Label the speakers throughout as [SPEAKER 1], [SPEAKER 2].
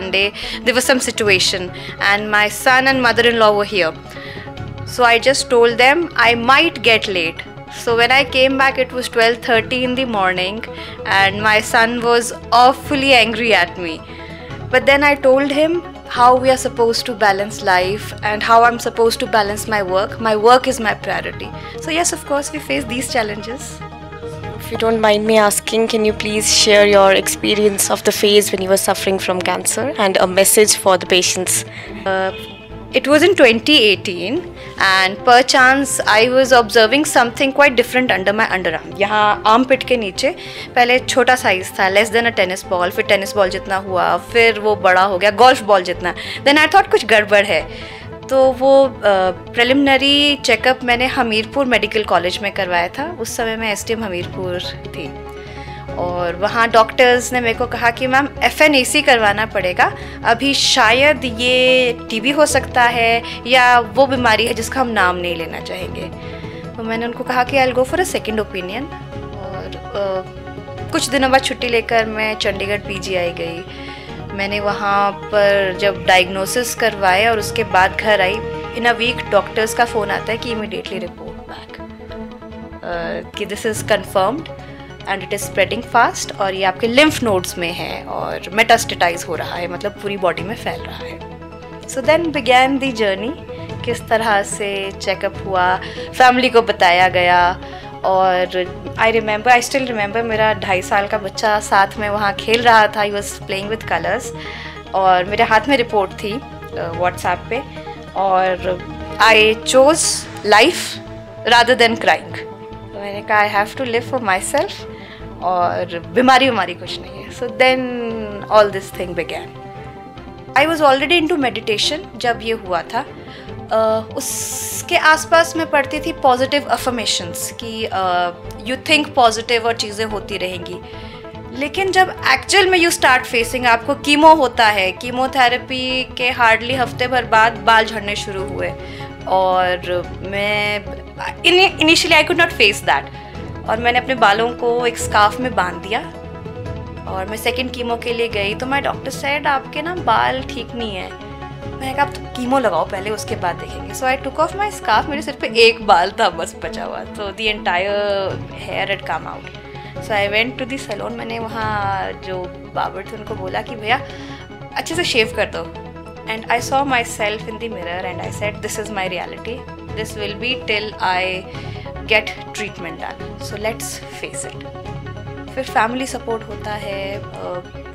[SPEAKER 1] Sunday, there was some situation and my son and mother-in-law were here. So I just told them I might get late. So when I came back, it was 12:30 in the morning and my son was awfully angry at me. But then I told him how we are supposed to balance life and how I'm supposed to balance my work. My work is my priority. So yes, of course, we face these challenges.
[SPEAKER 2] If you don't mind me asking, can you please share your experience of the phase when you were suffering from cancer and a message for the patients?
[SPEAKER 1] It was in 2018 and per chance I was observing something quite different under my underarm. यहाँ armpit के नीचे पहले छोटा size था, less than a tennis ball, फिर tennis ball जितना हुआ, फिर वो बड़ा हो गया golf ball जितना. Then I thought कुछ गड़बड़ है. तो वो प्रिलिमिनरी चेकअप मैंने हमीरपुर मेडिकल कॉलेज में करवाया था. उस समय मैं STM हमीरपुर थी और वहाँ डॉक्टर्स ने मेरे को कहा कि मैम FNAC करवाना पड़ेगा, अभी शायद ये TB हो सकता है या वो बीमारी है जिसका हम नाम नहीं लेना चाहेंगे. तो मैंने उनको कहा कि I will go for a second opinion और कुछ दिनों बाद छुट्टी लेकर मैं चंडीगढ़ PGI गई. मैंने वहाँ पर जब डायग्नोसिस करवाया और उसके बाद घर आई, इन अ वीक डॉक्टर्स का फ़ोन आता है कि इमीडिएटली रिपोर्ट बैक कि this is confirmed and it is spreading fast और ये आपके लिम्फ नोड्स में है और मेटास्टेटाइज हो रहा है, मतलब पूरी बॉडी में फैल रहा है. सो देन बिगैन दी जर्नी. किस तरह से चेकअप हुआ, फैमिली को बताया गया और आई स्टिल रिमेंबर मेरा 2.5 साल का बच्चा साथ में वहाँ खेल रहा था. He was playing with colours और मेरे हाथ में रिपोर्ट थी व्हाट्सएप पे और I chose life rather than crying. मैंने कहा I have to live for myself और बीमारी कुछ नहीं है. So then all this thing began. I was already into meditation जब ये हुआ था. उसके आसपास मैं पढ़ती थी पॉजिटिव अफर्मेशंस कि यू थिंक पॉजिटिव और चीज़ें होती रहेंगी. लेकिन जब एक्चुअल में यू स्टार्ट फेसिंग, आपको कीमो होता है, कीमोथेरेपी के हार्डली हफ्ते भर बाद बाल झड़ने शुरू हुए और मैं initially I could not face that और मैंने अपने बालों को एक स्कार्फ में बांध दिया और मैं सेकेंड कीमो के लिए गई. तो माय डॉक्टर सेड आपके ना बाल ठीक नहीं है. मैंने कहा आप तो कीमो लगाओ पहले, उसके बाद देखेंगे. सो आई टुक ऑफ माई स्कार्फ. मेरे सिर पे एक बाल था बस बचा हुआ, तो the entire hair had come out. So I went to the salon. मैंने वहाँ जो बाबर थे उनको बोला कि भैया अच्छे से शेव कर दो. And I saw my self in the mirror and I said this is my reality, this will be till I get treatment done, so let's face it. फिर फैमिली सपोर्ट होता है,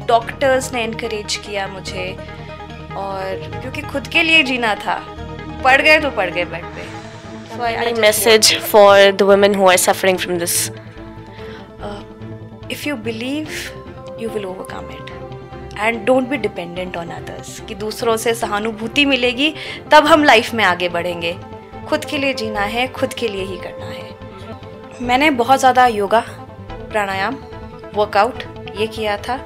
[SPEAKER 1] डॉक्टर्स ने इनकरेज किया मुझे और क्योंकि खुद के लिए जीना था, पड़ गए तो पड़ गए बेड पे. So
[SPEAKER 2] any message for the women who are suffering from this?
[SPEAKER 1] If you believe, you will overcome it and don't be dependent on others. कि दूसरों से सहानुभूति मिलेगी तब हम लाइफ में आगे बढ़ेंगे. खुद के लिए जीना है, खुद के लिए ही करना है. मैंने बहुत ज़्यादा योगा, प्राणायाम, वर्कआउट ये किया था.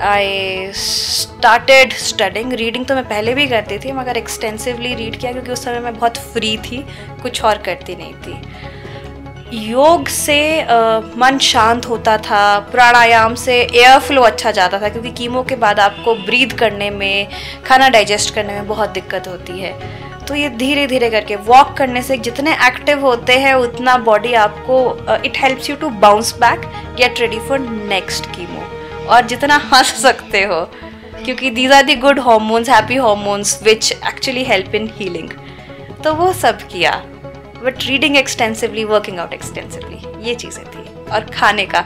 [SPEAKER 1] I started studying. रीडिंग तो मैं पहले भी करती थी मगर एक्सटेंसिवली रीड किया क्योंकि उस समय मैं बहुत फ्री थी, कुछ और करती नहीं थी. योग से मन शांत होता था, प्राणायाम से एयर फ्लो अच्छा जाता था क्योंकि कीमो के बाद आपको ब्रीथ करने में, खाना डाइजेस्ट करने में बहुत दिक्कत होती है. तो ये धीरे धीरे करके वॉक करने से जितने एक्टिव होते हैं उतना बॉडी आपको it helps you to bounce back, get ready for next chemo. और जितना हंस सकते हो क्योंकि these are the good hormones, happy hormones which actually help in healing. तो वो सब किया. But reading extensively, working out extensively, ये चीज़ें थी. और खाने का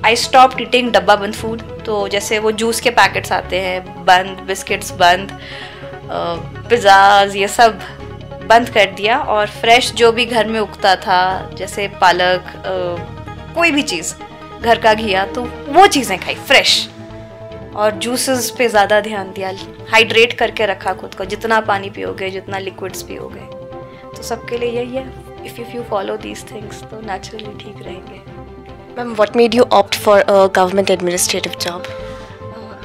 [SPEAKER 1] आई स्टॉप्ड ईटिंग डब्बा बंद फूड. तो जैसे वो जूस के पैकेट्स आते हैं बंद, बिस्किट्स बंद, पिज़्ज़ाज ये सब बंद कर दिया. और फ्रेश जो भी घर में उगता था जैसे पालक, कोई भी चीज़, घर का घिया, तो वो चीज़ें खाई फ्रेश. और जूसेस पे ज़्यादा ध्यान दिया. हाइड्रेट करके रखा खुद को, जितना पानी पियोगे, जितना लिक्विड्स पियोगे. तो सबके लिए यही है, if you follow these things तो नेचुरली ठीक रहेंगे.
[SPEAKER 2] Ma'am, what made you opt for a government administrative job?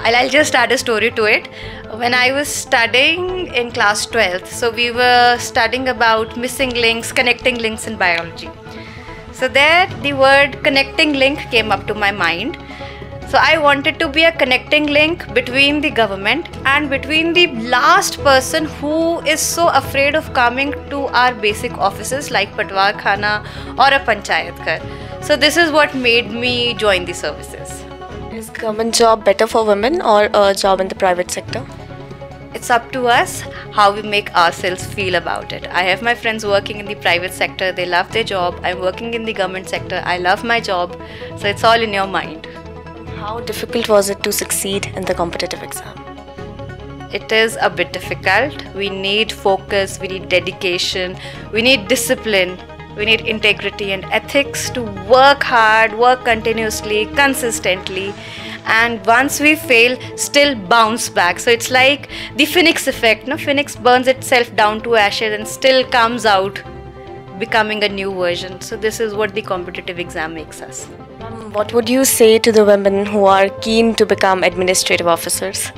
[SPEAKER 1] I'll just add a story to it. When I was studying in class 12th, so we were studying about missing links, connecting links in biology. So there the word connecting link came up to my mind. So I wanted to be a connecting link between the government and between the last person who is so afraid of coming to our basic offices like Patwar Khana or a Panchayat Ghar. So this is what made me join the services.
[SPEAKER 2] Is government job better for women or a job in the private sector?
[SPEAKER 1] It's up to us how we make ourselves feel about it. I have my friends working in the private sector, they love their job. I'm working in the government sector, I love my job. So it's all in your mind.
[SPEAKER 2] How difficult was it to succeed in the competitive exam?
[SPEAKER 1] It is a bit difficult. We need focus, we need dedication, we need discipline, we need integrity and ethics to work hard, work continuously, consistently. And once we fail, still bounce back. So it's like the phoenix effect. No, phoenix burns itself down to ashes and still comes out becoming a new version. So this is what the competitive exam makes us.
[SPEAKER 2] What would you say to the women who are keen to become administrative officers?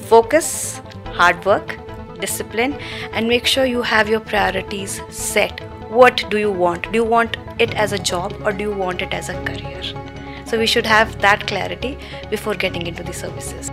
[SPEAKER 1] Focus, hard work, discipline, and make sure you have your priorities set. What do you want? Do you want it as a job or do you want it as a career? So we should have that clarity before getting into the services.